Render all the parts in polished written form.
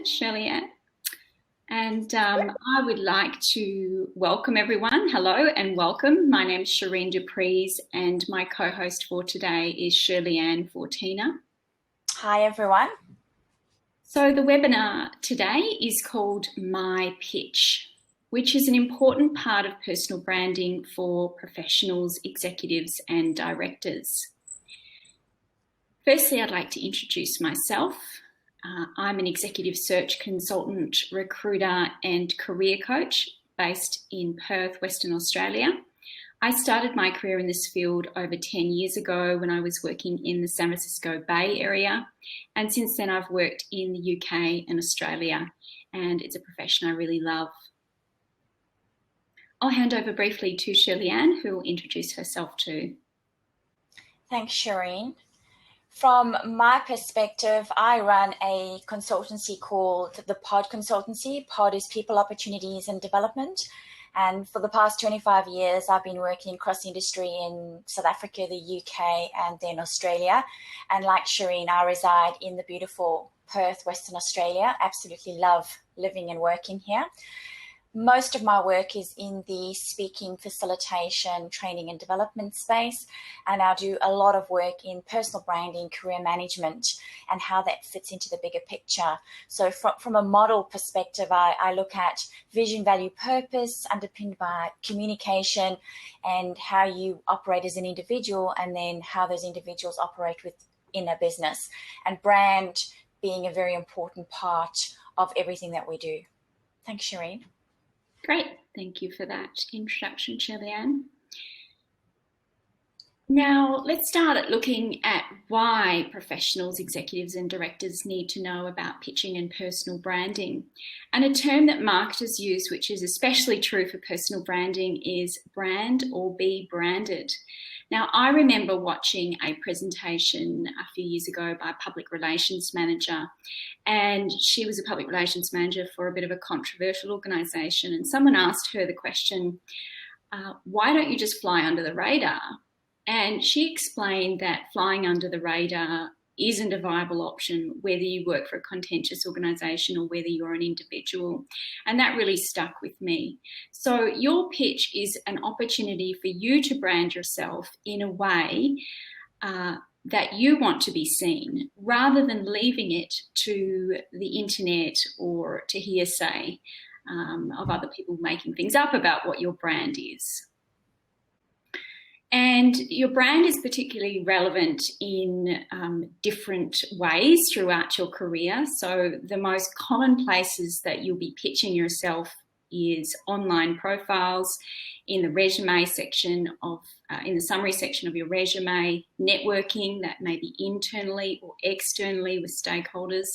Shirley Anne. And I would like to welcome everyone. Hello and welcome. My name is Shireen DuPreez and my co-host for today is Shirley Anne Fortina. Hi everyone. So the webinar today is called My Pitch, which is an important part of personal branding for professionals, executives and directors. Firstly, I'd like to introduce myself. I'm an executive search consultant, recruiter and career coach based in Perth, Western Australia. I started my career in this field over 10 years ago when I was working in the San Francisco Bay Area. And since then I've worked in the UK and Australia, and it's a profession I really love. I'll hand over briefly to Shirley Anne, who will introduce herself too. Thanks, Shireen. From my perspective, I run a consultancy called the Pod Consultancy. Pod is People, Opportunities and Development. And for the past 25 years, I've been working across industry in South Africa, the UK, and then Australia. And like Shireen, I reside in the beautiful Perth, Western Australia. Absolutely love living and working here. Most of my work is in the speaking, facilitation, training and development space, and I do a lot of work in personal branding, career management, and how that fits into the bigger picture. So from a model perspective, I look at vision, value, purpose, underpinned by communication and how you operate as an individual, and then how those individuals operate within a business, and brand being a very important part of everything that we do. Thanks, Shireen. Great, thank you for that introduction, Shirley Anne. Now, let's start at looking at why professionals, executives and directors need to know about pitching and personal branding. And a term that marketers use, which is especially true for personal branding, is brand or be branded. Now, I remember watching a presentation a few years ago by a public relations manager, and she was a public relations manager for a bit of a controversial organisation, and someone asked her the question, why don't you just fly under the radar? And she explained that flying under the radar isn't a viable option, whether you work for a contentious organisation or whether you're an individual. And that really stuck with me. So your pitch is an opportunity for you to brand yourself in a way that you want to be seen, rather than leaving it to the internet or to hearsay of other people making things up about what your brand is. And your brand is particularly relevant in different ways throughout your career. So the most common places that you'll be pitching yourself is online profiles, in the resume section of, in the summary section of your resume, networking, that may be internally or externally with stakeholders,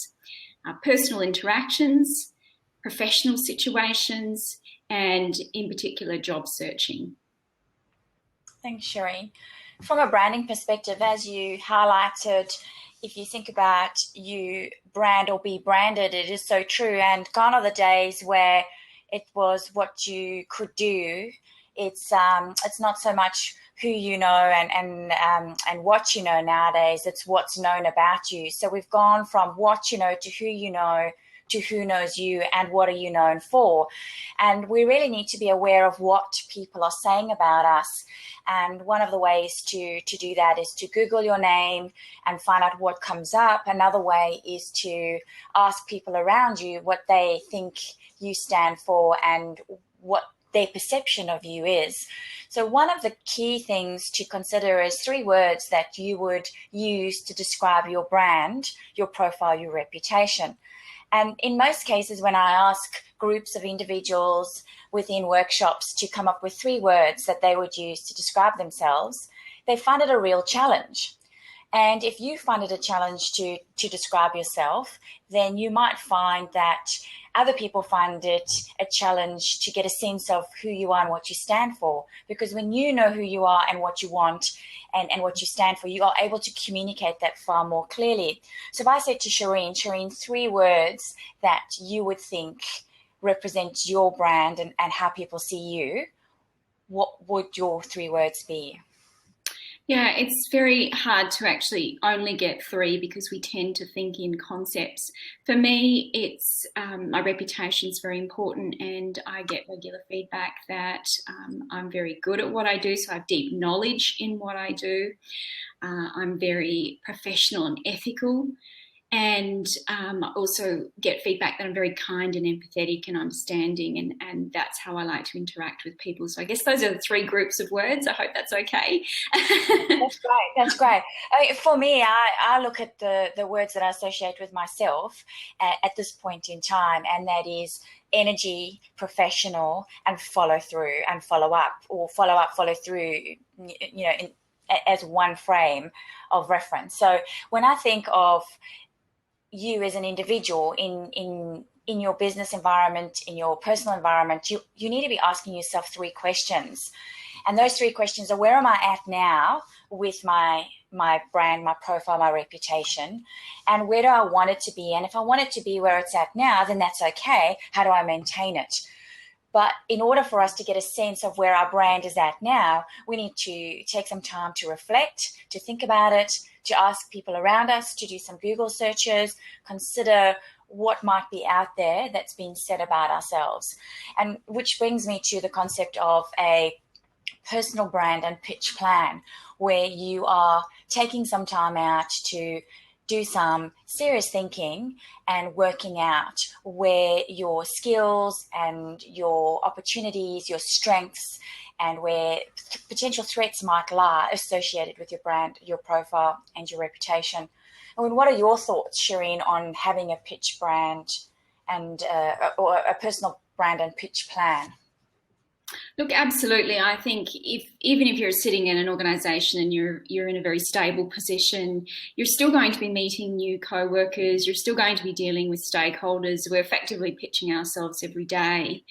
personal interactions, professional situations, and in particular job searching. Thanks, Shireen. From a branding perspective, as you highlighted, if you think about you brand or be branded, it is so true. And gone are the days where it was what you could do. It's not so much who you know and what you know nowadays. It's what's known about you. So we've gone from what you know to who you know, to who knows you and what are you known for. And we really need to be aware of what people are saying about us. And one of the ways to do that is to Google your name and find out what comes up. Another way is to ask people around you what they think you stand for and what their perception of you is. So one of the key things to consider is 3 words that you would use to describe your brand, your profile, your reputation. And in most cases, when I ask groups of individuals within workshops to come up with 3 words that they would use to describe themselves, they find it a real challenge. And if you find it a challenge to describe yourself, then you might find that other people find it a challenge to get a sense of who you are and what you stand for. Because when you know who you are and what you want and what you stand for, you are able to communicate that far more clearly. So if I said to Shireen, 3 words that you would think represent your brand and how people see you, what would your 3 words be? Yeah, it's very hard to actually only get three because we tend to think in concepts. For me, it's my reputation is very important, and I get regular feedback that I'm very good at what I do, so I have deep knowledge in what I do. I'm very professional and ethical. And I also get feedback that I'm very kind and empathetic and understanding, and that's how I like to interact with people. So I guess those are the three groups of words. I hope that's okay. That's great. That's great. I mean, for me, I look at the words that I associate with myself at this point in time, and that is energy, professional, and follow through and follow up, or follow up, follow through, as one frame of reference. So when I think of you as an individual in your business environment, in your personal environment, you need to be asking yourself three questions. And those three questions are: where am I at now with my brand, my profile, my reputation? And where do I want it to be? And if I want it to be where it's at now, then that's okay. How do I maintain it? But in order for us to get a sense of where our brand is at now, we need to take some time to reflect, to think about it, to ask people around us, to do some Google searches, consider what might be out there that's been said about ourselves. And which brings me to the concept of a personal brand and pitch plan, where you are taking some time out to do some serious thinking and working out where your skills and your opportunities, your strengths, and where potential threats might lie associated with your brand, your profile, and your reputation. I mean, what are your thoughts, Shireen, on having a pitch brand and or a personal brand and pitch plan? Look, absolutely. I think even if you're sitting in an organisation and you're in a very stable position, you're still going to be meeting new co-workers. You're still going to be dealing with stakeholders. We're effectively pitching ourselves every day.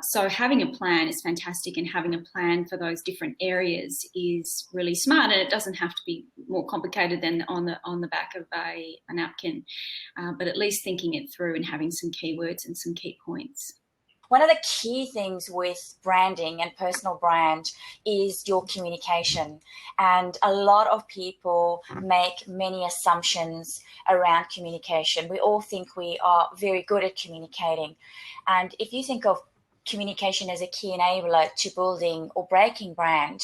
So having a plan is fantastic, and having a plan for those different areas is really smart. And it doesn't have to be more complicated than on the back of a napkin, but at least thinking it through and having some keywords and some key points. One of the key things with branding and personal brand is your communication. And a lot of people make many assumptions around communication. We all think we are very good at communicating. And if you think of communication as a key enabler to building or breaking brand,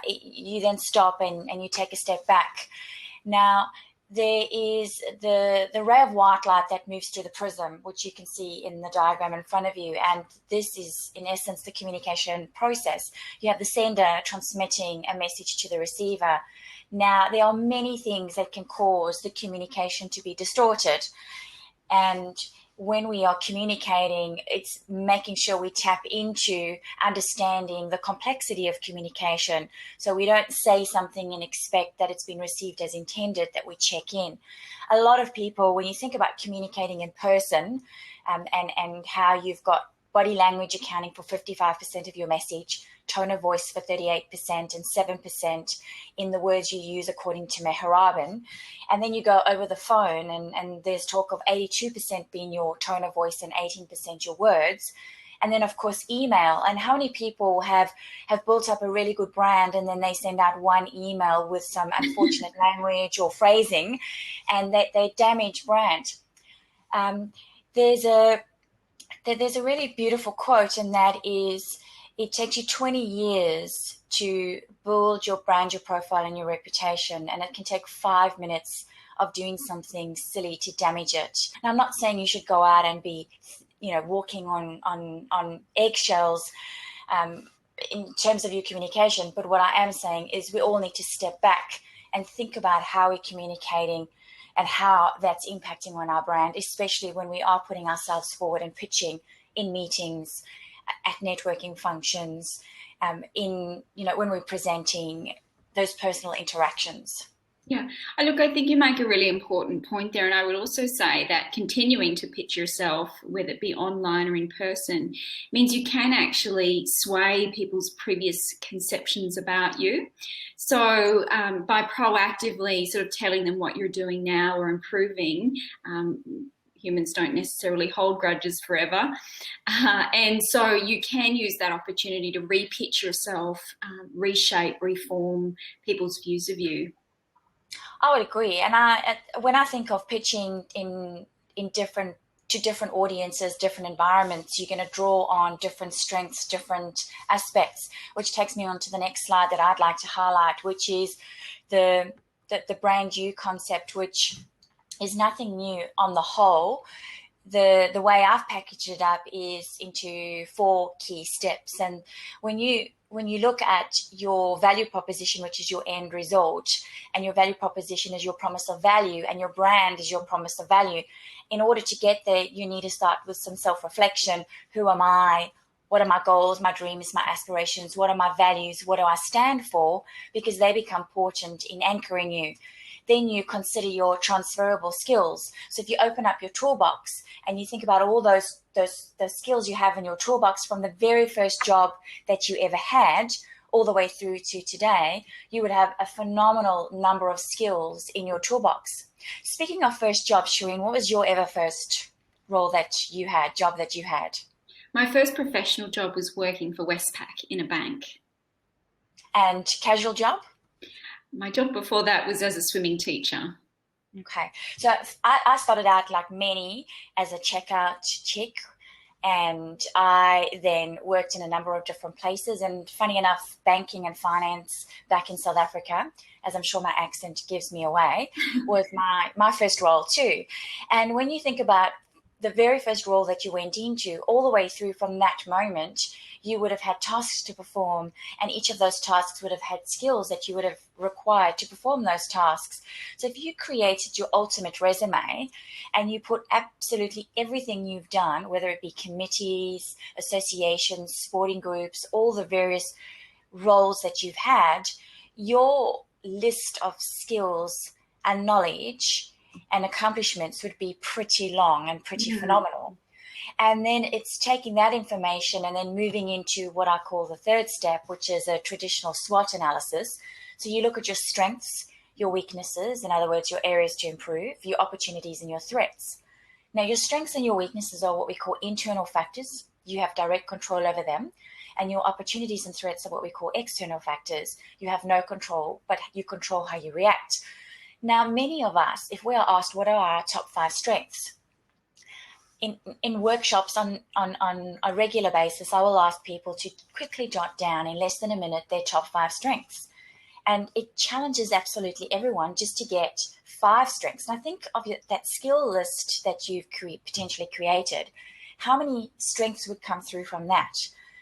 you then stop and you take a step back. Now, there is the ray of white light that moves through the prism, which you can see in the diagram in front of you. And this is, in essence, the communication process. You have the sender transmitting a message to the receiver. Now, there are many things that can cause the communication to be distorted. And when we are communicating, it's making sure we tap into understanding the complexity of communication. So we don't say something and expect that it's been received as intended, that we check in. A lot of people, when you think about communicating in person, and how you've got body language accounting for 55% of your message, tone of voice for 38%, and 7% in the words you use according to Mehraban. And then you go over the phone and there's talk of 82% being your tone of voice and 18% your words. And then, of course, email. And how many people have built up a really good brand, and then they send out one email with some unfortunate language or phrasing, and they damage brand. There's a really beautiful quote, and that is, it takes you 20 years to build your brand, your profile, and your reputation, and it can take 5 minutes of doing something silly to damage it. And I'm not saying you should go out and be, walking on eggshells in terms of your communication, but what I am saying is we all need to step back and think about how we're communicating and how that's impacting on our brand, especially when we are putting ourselves forward and pitching in meetings, at networking functions, when we're presenting those personal interactions. Yeah, look, I think you make a really important point there. And I would also say that continuing to pitch yourself, whether it be online or in person, means you can actually sway people's previous conceptions about you. So by proactively sort of telling them what you're doing now or improving, humans don't necessarily hold grudges forever. And so you can use that opportunity to repitch yourself, reshape, reform people's views of you. I would agree. And when I think of pitching in different to different audiences, different environments, you're going to draw on different strengths, different aspects, which takes me on to the next slide that I'd like to highlight, which is the brand you concept, which is nothing new on the whole. The way I've packaged it up is into 4 key steps. And when you look at your value proposition, which is your end result, and your value proposition is your promise of value, and your brand is your promise of value, in order to get there, you need to start with some self-reflection. Who am I? What are my goals, my dreams, my aspirations? What are my values? What do I stand for? Because they become important in anchoring you. Then you consider your transferable skills. So if you open up your toolbox and you think about all those skills you have in your toolbox from the very first job that you ever had all the way through to today, you would have a phenomenal number of skills in your toolbox. Speaking of first job, Shireen, what was your ever first role that you had, job that you had? My first professional job was working for Westpac in a bank. And casual job? My job before that was as a swimming teacher. Okay. So I started out like many as a checkout chick, and I then worked in a number of different places. And funny enough, banking and finance back in South Africa, as I'm sure my accent gives me away, was my first role too. And when you think about the very first role that you went into, all the way through from that moment, you would have had tasks to perform, and each of those tasks would have had skills that you would have required to perform those tasks. So if you created your ultimate resume and you put absolutely everything you've done, whether it be committees, associations, sporting groups, all the various roles that you've had, your list of skills and knowledge and accomplishments would be pretty long and pretty phenomenal. And then it's taking that information and then moving into what I call the third step, which is a traditional SWOT analysis. So you look at your strengths, your weaknesses, in other words, your areas to improve, your opportunities and your threats. Now, your strengths and your weaknesses are what we call internal factors. You have direct control over them. And your opportunities and threats are what we call external factors. You have no control, but you control how you react. Now, many of us, if we are asked what are our top 5 strengths, in workshops on a regular basis, I will ask people to quickly jot down in less than a minute their top 5 strengths. And it challenges absolutely everyone just to get 5 strengths. And I think of that skill list that you've potentially created, how many strengths would come through from that?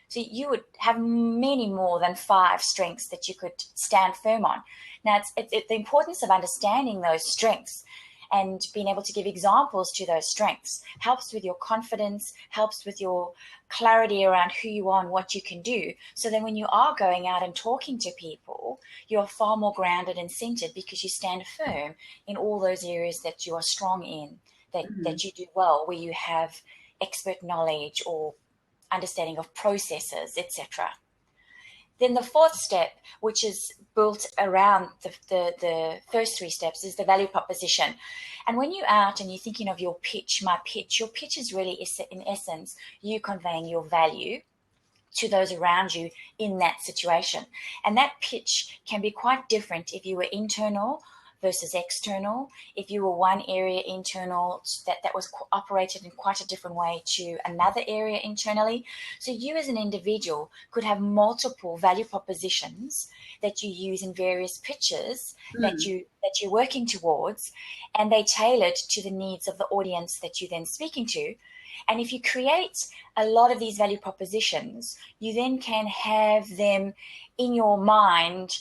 So you would have many more than 5 strengths that you could stand firm on. Now, it's the importance of understanding those strengths and being able to give examples to those strengths helps with your confidence, helps with your clarity around who you are and what you can do. So then when you are going out and talking to people, you're far more grounded and centered because you stand firm in all those areas that you are strong in, that you do well, where you have expert knowledge or understanding of processes, etc. Then the fourth step, which is built around the first 3 steps, is the value proposition. And when you're out and you're thinking of your pitch, your pitch is really, in essence, you conveying your value to those around you in that situation. And that pitch can be quite different if you were internal versus external, if you were one area internal that was operated in quite a different way to another area internally. So you as an individual could have multiple value propositions that you use in various pitches that you're working towards, and they tailored to the needs of the audience that you're then speaking to. And if you create a lot of these value propositions, you then can have them in your mind,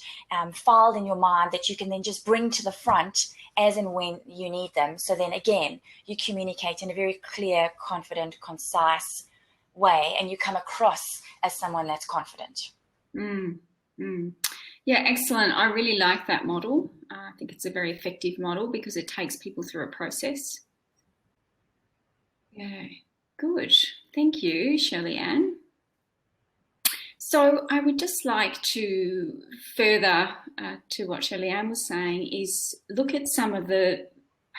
filed in your mind, that you can then just bring to the front as and when you need them. So then again, you communicate in a very clear, confident, concise way, and you come across as someone that's confident. Yeah, excellent. I really like that model. I think it's a very effective model because it takes people through a process. Yeah, good. Thank you, Shirley Anne. So I would just like to further to what Shirley Anne was saying is look at some of the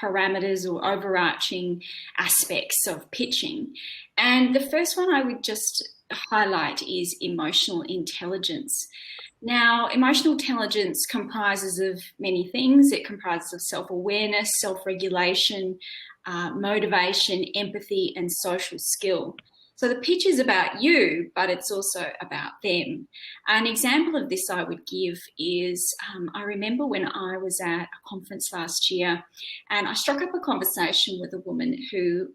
parameters or overarching aspects of pitching. And the first one I would just highlight is emotional intelligence. Now, emotional intelligence comprises of many things. It comprises of self-awareness, self-regulation, motivation, empathy, and social skill. So the pitch is about you, but it's also about them. An example of this I would give is, I remember when I was at a conference last year, and I struck up a conversation with a woman who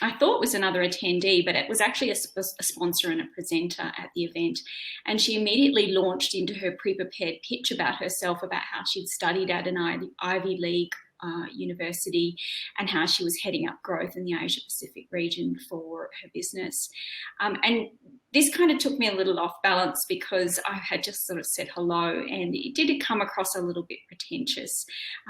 I thought was another attendee, but it was actually a sponsor and a presenter at the event. And she immediately launched into her pre-prepared pitch about herself, about how she'd studied at an Ivy League university and how she was heading up growth in the Asia Pacific region for her business. And this kind of took me a little off balance because I had just sort of said hello, and it did come across a little bit pretentious.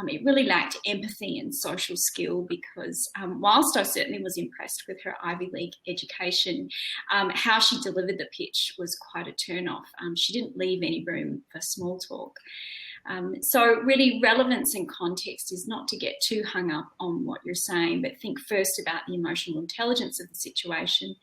It really lacked empathy and social skill because whilst I certainly was impressed with her Ivy League education, how she delivered the pitch was quite a turn-off. She didn't leave any room for small talk. So really relevance and context is not to get too hung up on what you're saying, but think first about the emotional intelligence of the situation.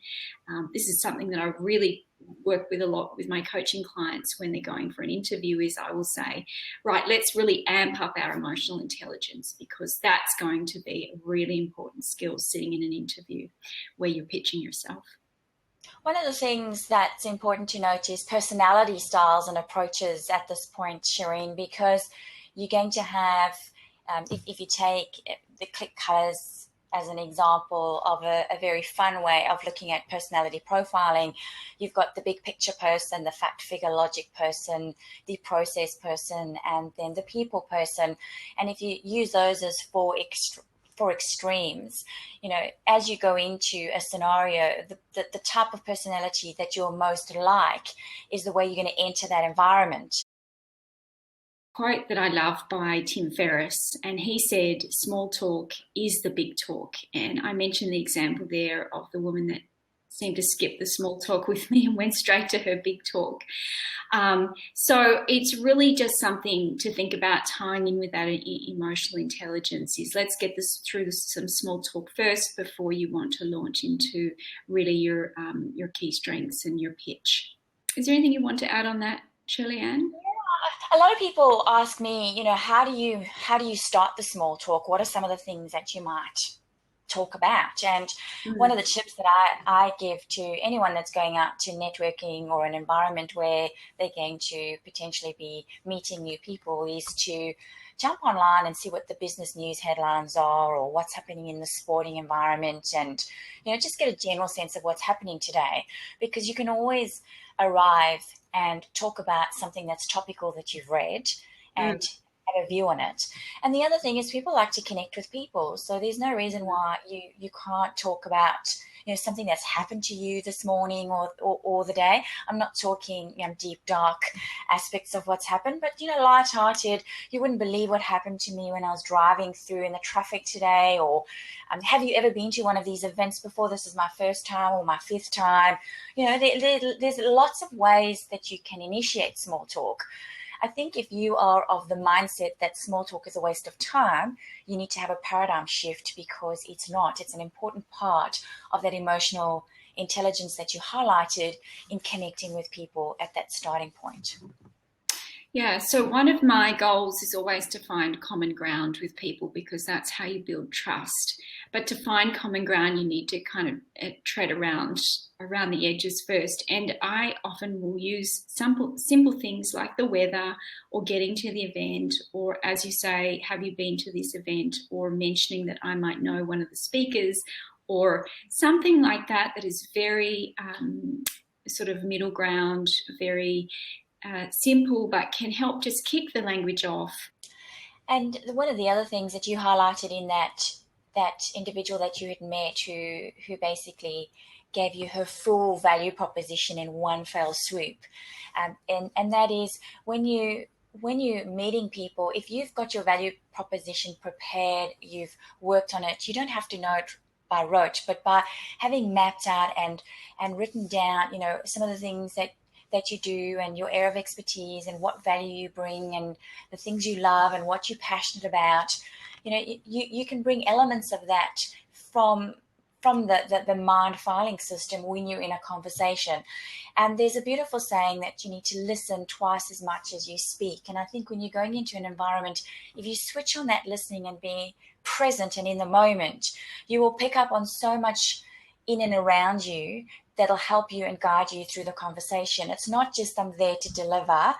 This is something that I really work with a lot with my coaching clients when they're going for an interview. Is I will say, right, let's really amp up our emotional intelligence, because that's going to be a really important skill sitting in an interview where you're pitching yourself. One of the things that's important to note is personality styles and approaches at this point, Shireen, because you're going to have, if you take the click colors as an example of a very fun way of looking at personality profiling, you've got the big picture person, the fact, figure, logic person, the process person, and then the people person. And if you use those as four extremes, as you go into a scenario, the type of personality that you're most like is the way you're going to enter that environment. Quote that I love by Tim Ferriss, and he said, small talk is the big talk. And I mentioned the example there of the woman that seemed to skip the small talk with me and went straight to her big talk. So it's really just something to think about, tying in with that emotional intelligence is, let's get this through some small talk first before you want to launch into really your key strengths and your pitch. Is there anything you want to add on that, Shirley Anne? A lot of people ask me, how do you start the small talk? What are some of the things that you might talk about? And one of the tips that I give to anyone that's going out to networking or an environment where they're going to potentially be meeting new people is to jump online and see what the business news headlines are or what's happening in the sporting environment, and just get a general sense of what's happening today, because you can always arrive and talk about something that's topical that you've read and have a view on it. And the other thing is, people like to connect with people, so there's no reason why you can't talk about something that's happened to you this morning or the day. I'm not talking deep dark aspects of what's happened, but light-hearted. You wouldn't believe what happened to me when I was driving through in the traffic today, or have you ever been to one of these events before? This is my first time or my fifth time. There's lots of ways that you can initiate small talk. I think if you are of the mindset that small talk is a waste of time, you need to have a paradigm shift, because it's not. It's an important part of that emotional intelligence that you highlighted in connecting with people at that starting point. Yeah, so one of my goals is always to find common ground with people, because that's how you build trust. But to find common ground, you need to kind of tread around the edges first. And I often will use simple things like the weather, or getting to the event, or, as you say, have you been to this event, or mentioning that I might know one of the speakers, or something like that is very sort of middle ground, very simple, but can help just kick the language off. And one of the other things that you highlighted in that individual that you had met, who basically gave you her full value proposition in one fell swoop, and that is, when you're meeting people, if you've got your value proposition prepared, you've worked on it, you don't have to know it by rote, but by having mapped out and written down, some of the things that that you do and your area of expertise and what value you bring and the things you love and what you're passionate about, you can bring elements of that from the mind filing system when you're in a conversation. And there's a beautiful saying that you need to listen twice as much as you speak. And I think when you're going into an environment, if you switch on that listening and be present and in the moment, you will pick up on so much in and around you that'll help you and guide you through the conversation. It's not just I'm there to deliver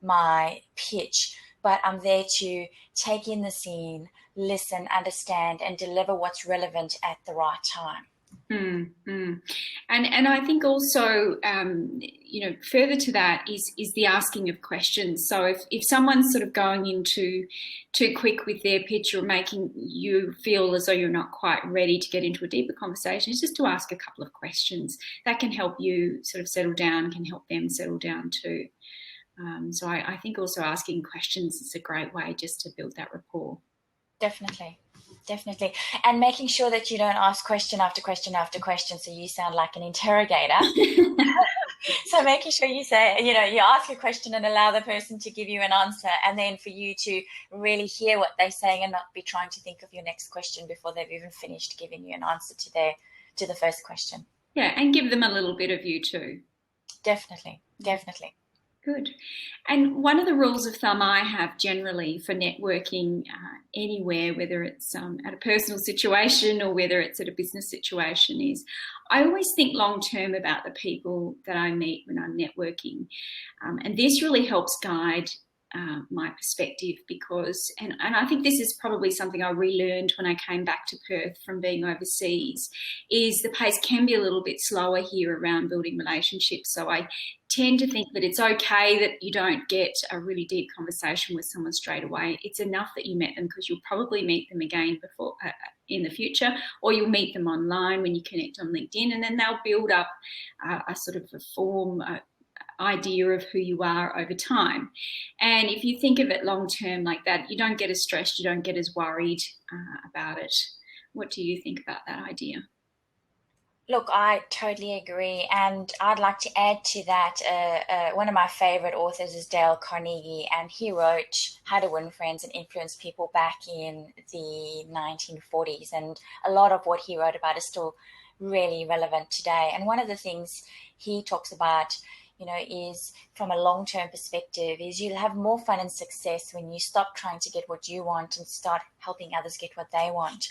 my pitch, but I'm there to take in the scene, listen, understand, and deliver what's relevant at the right time. And I think also, further to that is the asking of questions. So if someone's sort of going into too quick with their pitch or making you feel as though you're not quite ready to get into a deeper conversation, it's just to ask a couple of questions. That can help you sort of settle down, can help them settle down too. So I think also asking questions is a great way just to build that rapport. Definitely. And making sure that you don't ask question after question after question so you sound like an interrogator. So making sure you say, you ask a question and allow the person to give you an answer, and then for you to really hear what they're saying and not be trying to think of your next question before they've even finished giving you an answer to the first question. Yeah, and give them a little bit of you too. Definitely. Good. And one of the rules of thumb I have generally for networking anywhere, whether it's at a personal situation or whether it's at a business situation, is I always think long term about the people that I meet when I'm networking. And this really helps guide my perspective because, and I think this is probably something I relearned when I came back to Perth from being overseas, is the pace can be a little bit slower here around building relationships. So I tend to think that it's okay that you don't get a really deep conversation with someone straight away. It's enough that you met them because you'll probably meet them again before in the future, or you'll meet them online when you connect on LinkedIn, and then they'll build up a sort of a form, idea of who you are over time. And if you think of it long term like that, you don't get as stressed, you don't get as worried about it. What do you think about that idea? Look, I totally agree. And I'd like to add to that, one of my favorite authors is Dale Carnegie, and he wrote How to Win Friends and Influence People back in the 1940s. And a lot of what he wrote about is still really relevant today. And one of the things he talks about, is from a long-term perspective, is you'll have more fun and success when you stop trying to get what you want and start helping others get what they want.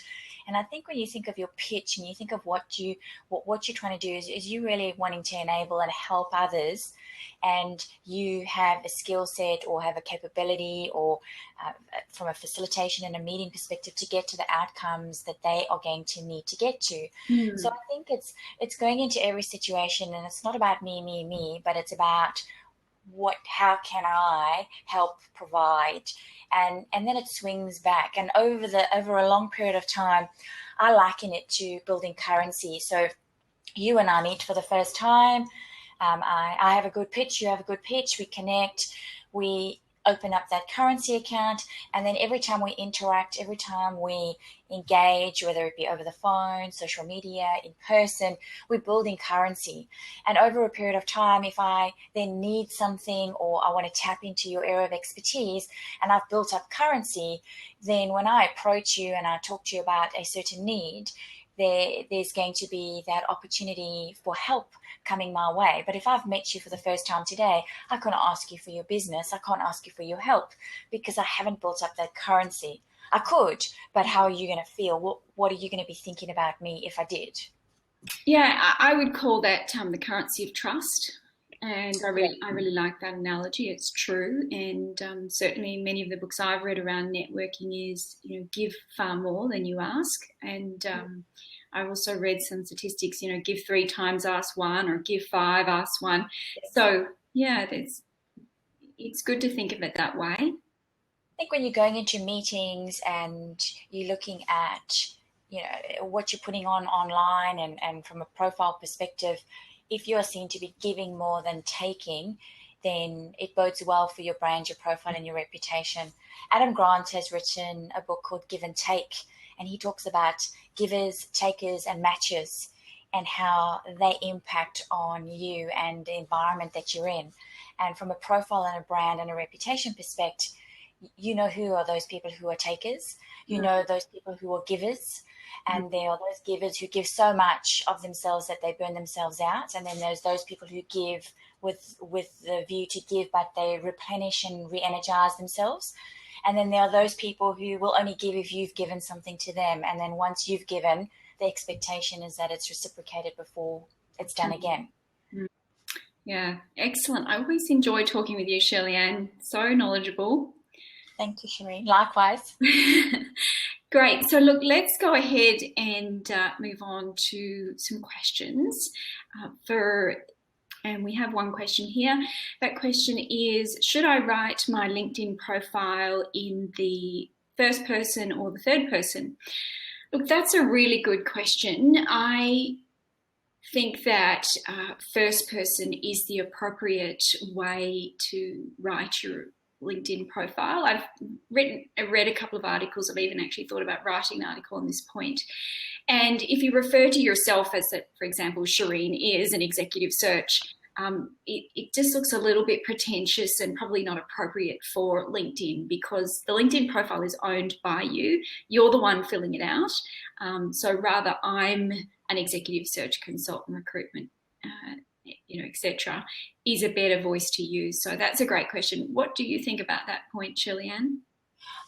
And I think when you think of your pitch and you think of what you're trying to do is you really wanting to enable and help others, and you have a skill set or have a capability or from a facilitation and a meeting perspective to get to the outcomes that they are going to need to get to. So I think it's going into every situation, and it's not about me, but it's about how can I help provide, and then it swings back. And over a long period of time, I liken it to building currency. So you and I meet for the first time. I have a good pitch, you have a good pitch, we connect, we open up that currency account, and then every time we interact, every time we engage, whether it be over the phone, social media, in person, we're building currency. And over a period of time, if I then need something or I want to tap into your area of expertise and I've built up currency, then when I approach you and I talk to you about a certain need, there's going to be that opportunity for help coming my way. But if I've met you for the first time today, I can't ask you for your business. I can't ask you for your help because I haven't built up that currency. I could, but how are you going to feel? What are you going to be thinking about me if I did? Yeah, I would call that the currency of trust. And I really like that analogy. It's true. And certainly many of the books I've read around networking is, give far more than you ask. And I also read some statistics, give 3 times, ask 1, or give 5, ask 1. So, yeah, it's good to think of it that way. I think when you're going into meetings and you're looking at, what you're putting on online and from a profile perspective, if you're seen to be giving more than taking, then it bodes well for your brand, your profile, and your reputation. Adam Grant has written a book called Give and Take, and he talks about givers, takers, and matchers and how they impact on you and the environment that you're in. And from a profile and a brand and a reputation perspective, you know who are those people who are takers, you know those people who are givers, and there are those givers who give so much of themselves that they burn themselves out, and then there's those people who give with the view to give, but they replenish and re-energize themselves. And then there are those people who will only give if you've given something to them, and then once you've given, the expectation is that it's reciprocated before it's done again. Yeah, excellent. I always enjoy talking with you, Shirley Anne. So knowledgeable. Thank you, Shireen. Likewise. Great. So look, let's go ahead and move on to some questions. And we have one question here. That question is, should I write my LinkedIn profile in the first person or the third person? Look, that's a really good question. I think that first person is the appropriate way to write your LinkedIn profile. I've read a couple of articles. I've even actually thought about writing an article on this point. And if you refer to yourself as, for example, Shireen is an executive search, it just looks a little bit pretentious and probably not appropriate for LinkedIn, because the LinkedIn profile is owned by you. You're the one filling it out. So rather, I'm an executive search consultant, recruitment, etc., is a better voice to use. So that's a great question. What do you think about that point, Shirley Anne?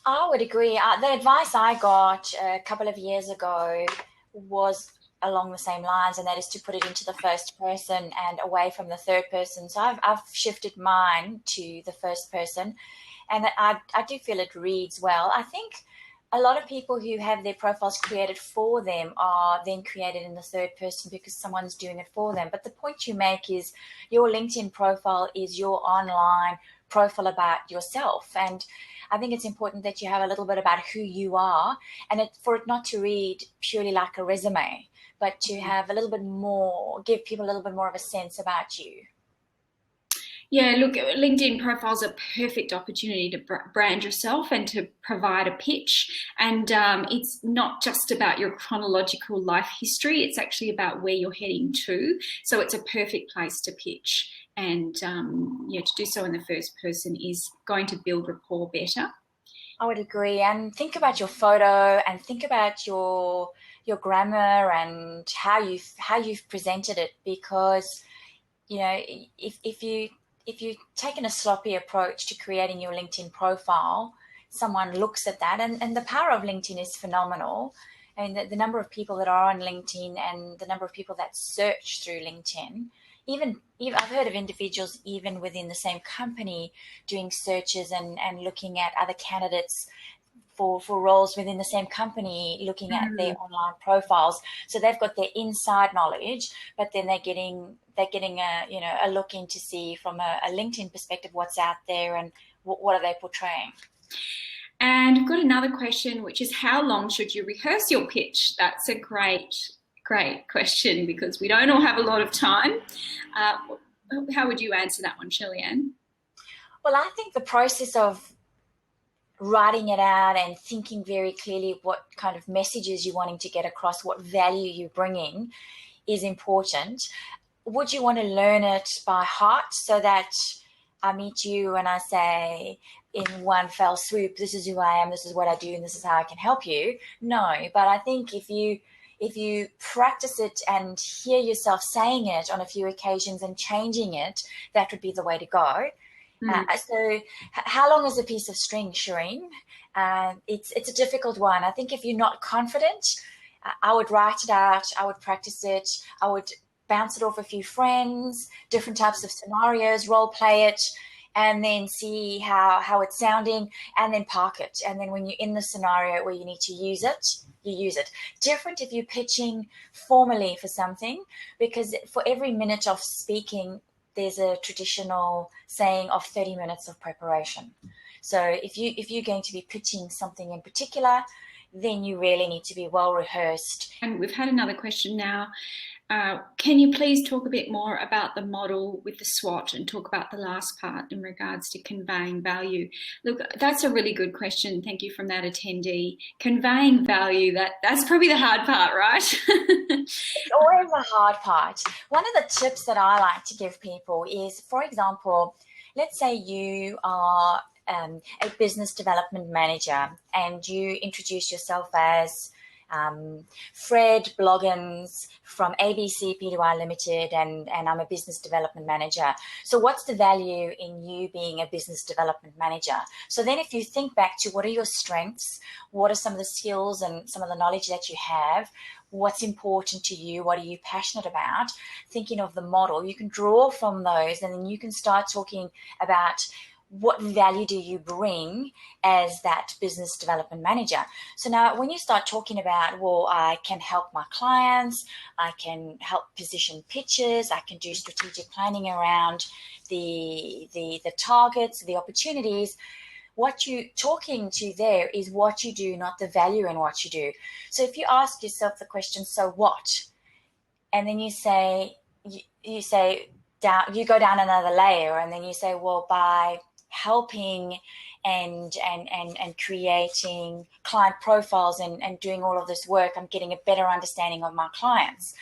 I would agree. The advice I got a couple of years ago was along the same lines, and that is to put it into the first person and away from the third person. So I've shifted mine to the first person, and I do feel it reads well. I think a lot of people who have their profiles created for them are then created in the third person because someone's doing it for them. But the point you make is your LinkedIn profile is your online profile about yourself. And I think it's important that you have a little bit about who you are, and for it not to read purely like a resume, but to have a little bit more, give people a little bit more of a sense about you. Yeah, look, LinkedIn profiles are a perfect opportunity to brand yourself and to provide a pitch. And it's not just about your chronological life history. It's actually about where you're heading to. So it's a perfect place to pitch. And to do so in the first person is going to build rapport better. I would agree. And think about your photo, and think about your grammar and how you've presented it, because if you've taken a sloppy approach to creating your LinkedIn profile, someone looks at that, and the power of LinkedIn is phenomenal. I mean, the number of people that are on LinkedIn and the number of people that search through LinkedIn, even I've heard of individuals even within the same company doing searches and looking at other candidates for roles within the same company, looking at their online profiles. So they've got their inside knowledge, but then they're getting a look in to see from a LinkedIn perspective what's out there and what are they portraying. And I've got another question, which is, how long should you rehearse your pitch? That's a great question, because we don't all have a lot of time. How would you answer that one, Shirley Anne? Well, I think the process of writing it out and thinking very clearly what kind of messages you're wanting to get across, what value you're bringing, is important. Would you want to learn it by heart so that I meet you and I say in one fell swoop, this is who I am, this is what I do, and this is how I can help you? No, but I think if you practice it and hear yourself saying it on a few occasions and changing it, that would be the way to go. So how long is a piece of string, Shireen? It's a difficult one. I think if you're not confident, I would write it out, I would practice it, I would bounce it off a few friends, different types of scenarios, role play it, and then see how it's sounding, and then park it. And then when you're in the scenario where you need to use it, you use it. Different if you're pitching formally for something, because for every minute of speaking, there's a traditional saying of 30 minutes of preparation. So if you're going to be pitching something in particular, then you really need to be well rehearsed. And we've had another question now. Can you please talk a bit more about the model with the SWOT and talk about the last part in regards to conveying value? Look, that's a really good question. Thank you from that attendee. Conveying value, that's probably the hard part, right? It's always the hard part. One of the tips that I like to give people is, for example, let's say you are a business development manager and you introduce yourself as Fred Bloggins from ABC Pty Limited, and I'm a business development manager. So what's the value in you being a business development manager? So then if you think back to what are your strengths, what are some of the skills and some of the knowledge that you have, what's important to you, what are you passionate about, thinking of the model, you can draw from those, and then you can start talking about what value do you bring as that business development manager. So now when you start talking about, well, I can help my clients, I can help position pitches, I can do strategic planning around the targets, the opportunities, what you're talking to there is what you do, not the value in what you do. So if you ask yourself the question, so what? And then you say, you go down another layer, and then you say, well, by helping and creating client profiles and doing all of this work, I'm getting a better understanding of my clients.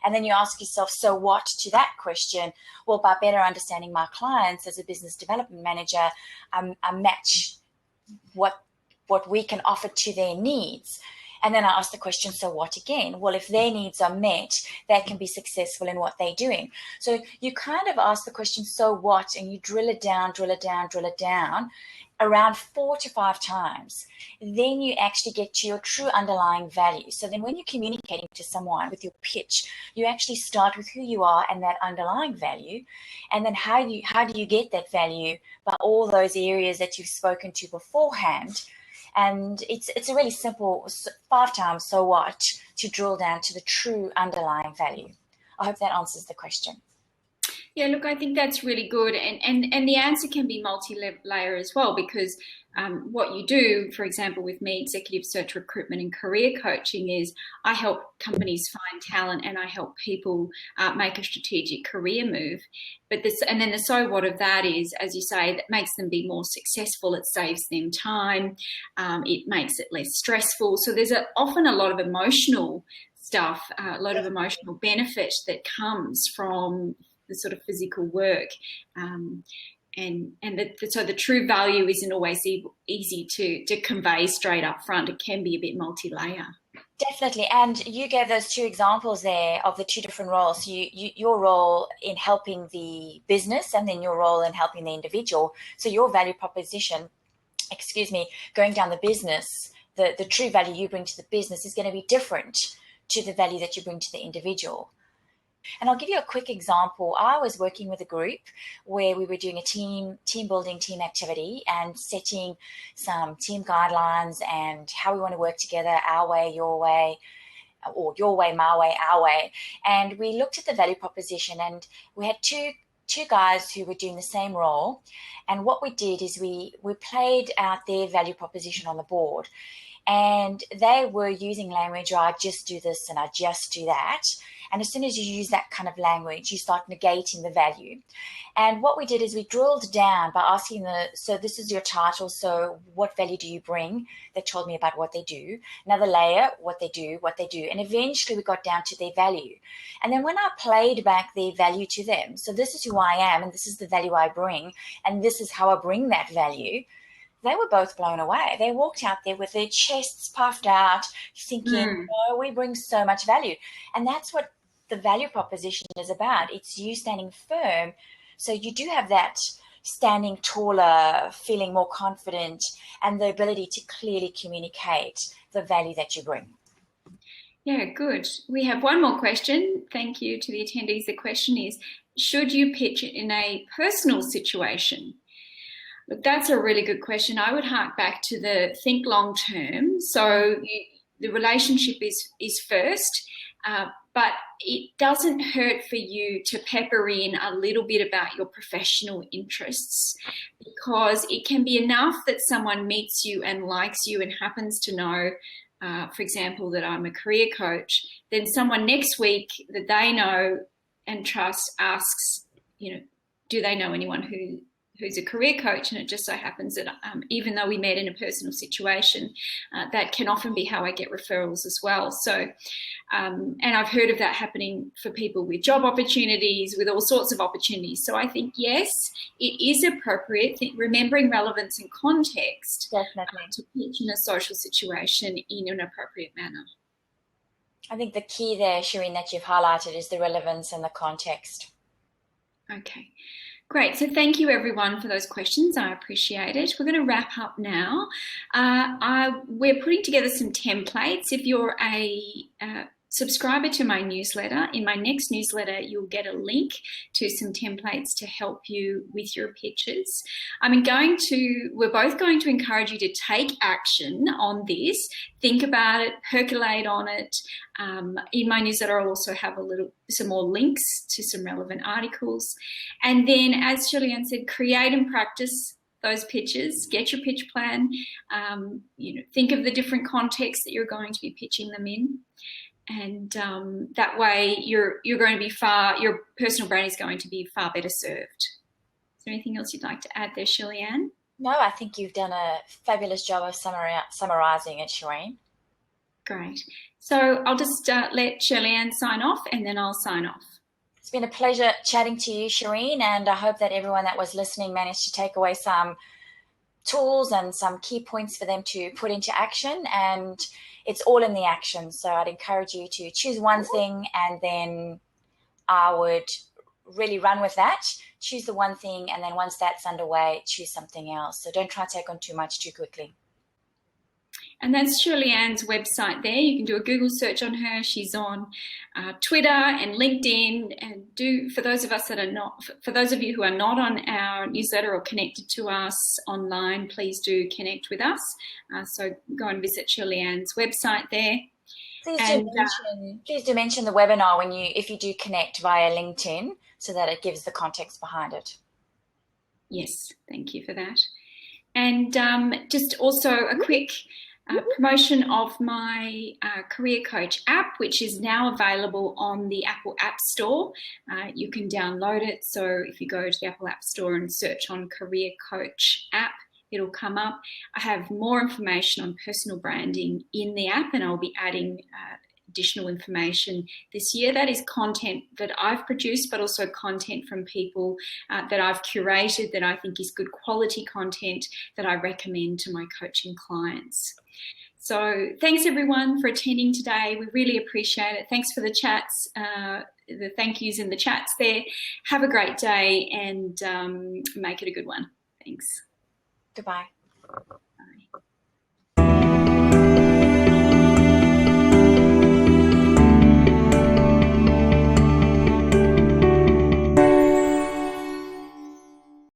And then you ask yourself, so what to that question? Well, by better understanding my clients as a business development manager, I match what we can offer to their needs. And then I ask the question, so what again? Well, if their needs are met, they can be successful in what they're doing. So you kind of ask the question, so what? And you drill it down around 4 to 5 times. Then you actually get to your true underlying value. So then when you're communicating to someone with your pitch, you actually start with who you are and that underlying value. And then how do you get that value? By all those areas that you've spoken to beforehand. And it's a really simple 5 times so what to drill down to the true underlying value. I hope that answers the question. Yeah, look, I think that's really good. And the answer can be multi-layer as well, because what you do, for example, with me, executive search, recruitment and career coaching, is I help companies find talent and I help people make a strategic career move. And then the so what of that is, as you say, that makes them be more successful. It saves them time. It makes it less stressful. So there's often a lot of emotional stuff, a lot of emotional benefit that comes from the sort of physical work, so the true value isn't always easy to convey straight up front. It can be a bit multi-layer. Definitely, and you gave those 2 examples there of the 2 different roles. Your role in helping the business, and then your role in helping the individual. So your value proposition, going down the business, the true value you bring to the business is going to be different to the value that you bring to the individual. And I'll give you a quick example. I was working with a group where we were doing a team building, team activity, and setting some team guidelines and how we want to work together, our way, your way, or your way, my way, our way. And we looked at the value proposition, and we had two guys who were doing the same role. And what we did is we played out their value proposition on the board. And they were using language, I just do this and I just do that. And as soon as you use that kind of language, you start negating the value. And what we did is we drilled down by asking so this is your title, so what value do you bring? They told me about what they do. Another layer, what they do. And eventually we got down to their value. And then when I played back their value to them, so this is who I am and this is the value I bring and this is how I bring that value, they were both blown away. They walked out there with their chests puffed out, thinking, oh, we bring so much value. And that's what the value proposition is about. It's you standing firm. So you do have that standing taller, feeling more confident, and the ability to clearly communicate the value that you bring. Yeah, good. We have one more question. Thank you to the attendees. The question is, should you pitch in a personal situation? Look, that's a really good question. I would hark back to the think long term. So the relationship is first, but it doesn't hurt for you to pepper in a little bit about your professional interests, because it can be enough that someone meets you and likes you and happens to know for example, that I'm a career coach, then someone next week that they know and trust asks, do they know anyone who's a career coach? And it just so happens that even though we met in a personal situation, that can often be how I get referrals as well. So, and I've heard of that happening for people with job opportunities, with all sorts of opportunities. So I think, yes, it is appropriate, remembering relevance and context, Definitely. To pitch in a social situation in an appropriate manner. I think the key there, Shireen, that you've highlighted is the relevance and the context. Okay. Great. So thank you, everyone, for those questions. I appreciate it. We're going to wrap up now. We're putting together some templates. If you're a subscriber to my newsletter, in my next newsletter, you'll get a link to some templates to help you with your pitches. We're both going to encourage you to take action on this. Think about it, percolate on it. In my newsletter, I'll also have some more links to some relevant articles. And then, as Shirley Anne said, create and practice those pitches. Get your pitch plan. Think of the different contexts that you're going to be pitching them in. And that way you're going to be your personal brand is going to be far better served. Is there anything else you'd like to add there, Shirley Anne? No, I think you've done a fabulous job of summarising it, Shireen. Great. So I'll just let Shirley Anne sign off, and then I'll sign off. It's been a pleasure chatting to you, Shireen, and I hope that everyone that was listening managed to take away some tools and some key points for them to put into action. And it's all in the action. So I'd encourage you to choose one thing, and then I would really run with that. Choose the one thing, and then once that's underway, choose something else. So don't try to take on too much too quickly. And that's Shirley Anne's website there. You can do a Google search on her. She's on Twitter and LinkedIn. And for those of you who are not on our newsletter or connected to us online, please do connect with us. So go and visit Shirley Anne's website there. Please do mention the webinar if you do connect via LinkedIn, so that it gives the context behind it. Yes, thank you for that. And just also a quick promotion of my Career Coach app, which is now available on the Apple App Store. You can download it. So if you go to the Apple App Store and search on Career Coach app, it'll come up. I have more information on personal branding in the app, and I'll be adding additional information this year. That is content that I've produced, but also content from people that I've curated that I think is good quality content that I recommend to my coaching clients. So thanks everyone for attending today. We really appreciate it. Thanks for the chats, the thank yous in the chats there. Have a great day, and make it a good one. Thanks. Goodbye. Bye.